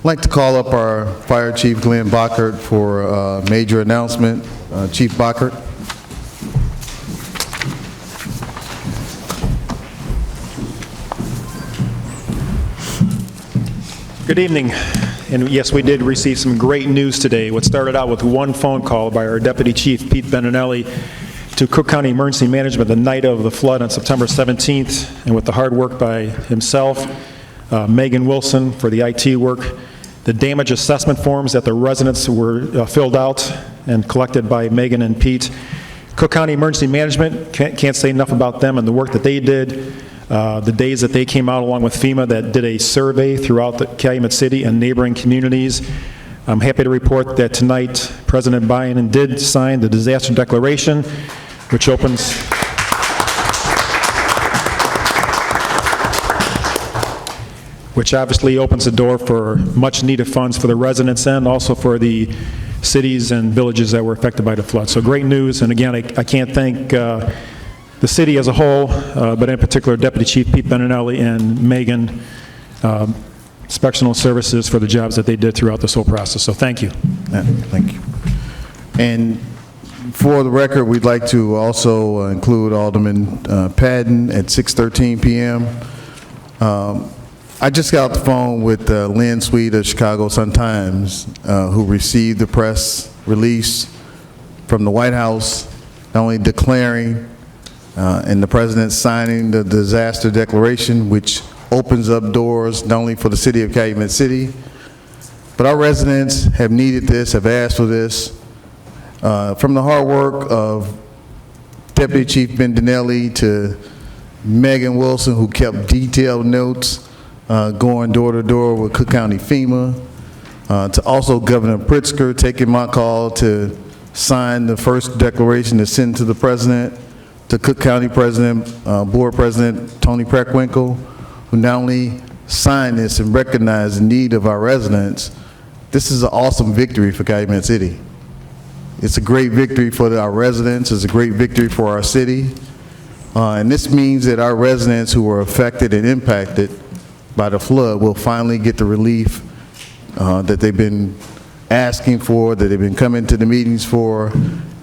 I'd like to call up our Fire Chief, Glenn Bockert, for a major announcement. Chief Bockert. Good evening. And yes, we did receive some great news today. What started out with one phone call by our Deputy Chief, Pete Beninelli, to Cook County Emergency Management the night of the flood on September 17th, and with the hard work by himself, Megan Wilson for the IT work, the damage assessment forms that the residents were filled out and collected by Megan and Pete. Cook County Emergency Management, can't say enough about them and the work that they did. The days that they came out along with FEMA that did a survey throughout the Calumet City and neighboring communities. I'm happy to report that tonight President Biden did sign the disaster declaration, which opens which obviously opens the door for much needed funds for the residents and also for the cities and villages that were affected by the flood. So great news, and again, I can't thank the city as a whole, but in particular Deputy Chief Pete Beninelli and Megan Inspectional Services for the jobs that they did throughout this whole process. So thank you. Thank you. And for the record, we'd like to also include Alderman Patton at 6:13 p.m. I just got off the phone with Lynn Sweet of Chicago Sun-Times, who received the press release from the White House, not only declaring and the President signing the disaster declaration, which opens up doors not only for the city of Calumet City, but our residents have needed this, have asked for this. From the hard work of Deputy Chief Beninelli to Megan Wilson, who kept detailed notes, going door to door with Cook County FEMA, to also Governor Pritzker taking my call to sign the first declaration to send to the President, to Cook County President, Board President Tony Preckwinkle, who not only signed this and recognized the need of our residents. This is an awesome victory for Calumet City. It's a great victory for our residents. It's a great victory for our city. And this means that our residents who were affected and impacted by the flood will finally get the relief that they've been asking for, that they've been coming to the meetings for,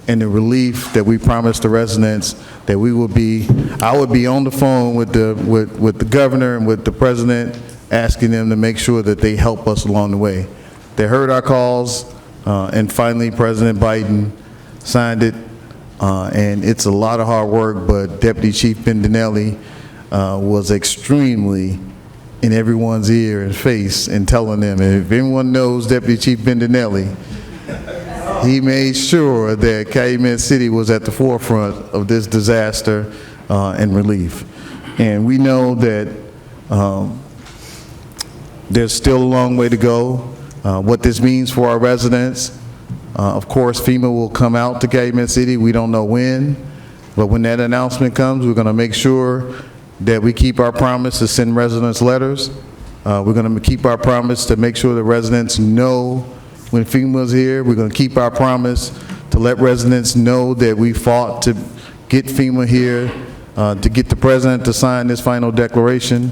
and the relief that we promised the residents that we will be. I would be on the phone with the governor and with the president, asking them to make sure that they help us along the way. They heard our calls, and finally President Biden signed it, and it's a lot of hard work, but Deputy Chief Beninelli was extremely in everyone's ear and face and telling them, and if anyone knows Deputy Chief Beninelli, he made sure that Calumet City was at the forefront of this disaster and relief. And we know that there's still a long way to go. What this means for our residents, of course, FEMA will come out to Calumet City. We don't know when, but when that announcement comes, we're going to make sure that we keep our promise to send residents letters. We're going to keep our promise to make sure the residents know when FEMA's here. We're going to keep our promise to let residents know that we fought to get FEMA here, to get the President to sign this final declaration,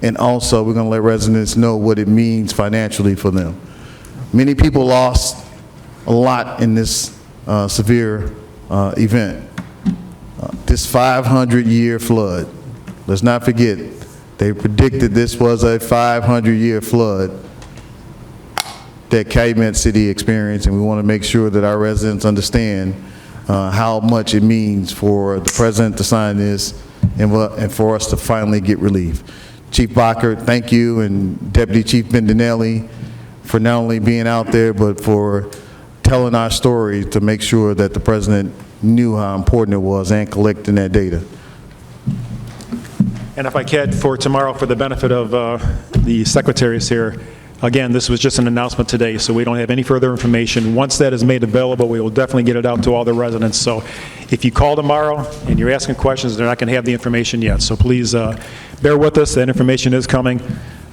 and also we're going to let residents know what it means financially for them. Many people lost a lot in this severe event. This 500-year flood. Let's not forget, they predicted this was a 500-year flood that Calumet City experienced, and we want to make sure that our residents understand how much it means for the President to sign this and for us to finally get relief. Chief Bockert, thank you, and Deputy Chief Beninelli for not only being out there, but for telling our story to make sure that the President knew how important it was and collecting that data. And if I could, for tomorrow, for the benefit of the secretaries here, again, this was just an announcement today, so we don't have any further information. Once that is made available, we will definitely get it out to all the residents. So if you call tomorrow and you're asking questions, they're not going to have the information yet. So please bear with us. That information is coming,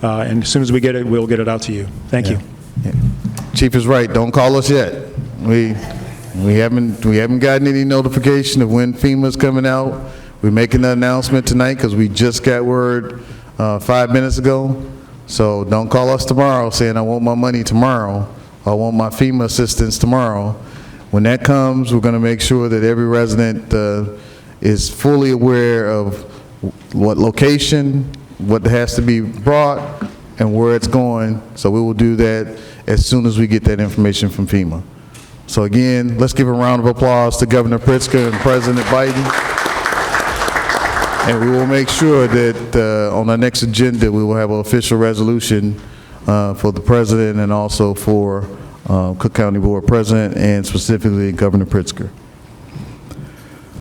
and as soon as we get it, we'll get it out to you. Thank you. Yeah. Chief is right. Don't call us yet. We haven't gotten any notification of when FEMA's coming out. We're making the announcement tonight because we just got word 5 minutes ago. So don't call us tomorrow saying, I want my money tomorrow, or I want my FEMA assistance tomorrow. When that comes, we're going to make sure that every resident is fully aware of what location, what has to be brought, and where it's going. So we will do that as soon as we get that information from FEMA. So again, let's give a round of applause to Governor Pritzker and President Biden. And we will make sure that on our next agenda, we will have an official resolution for the president and also for Cook County Board President and specifically Governor Pritzker.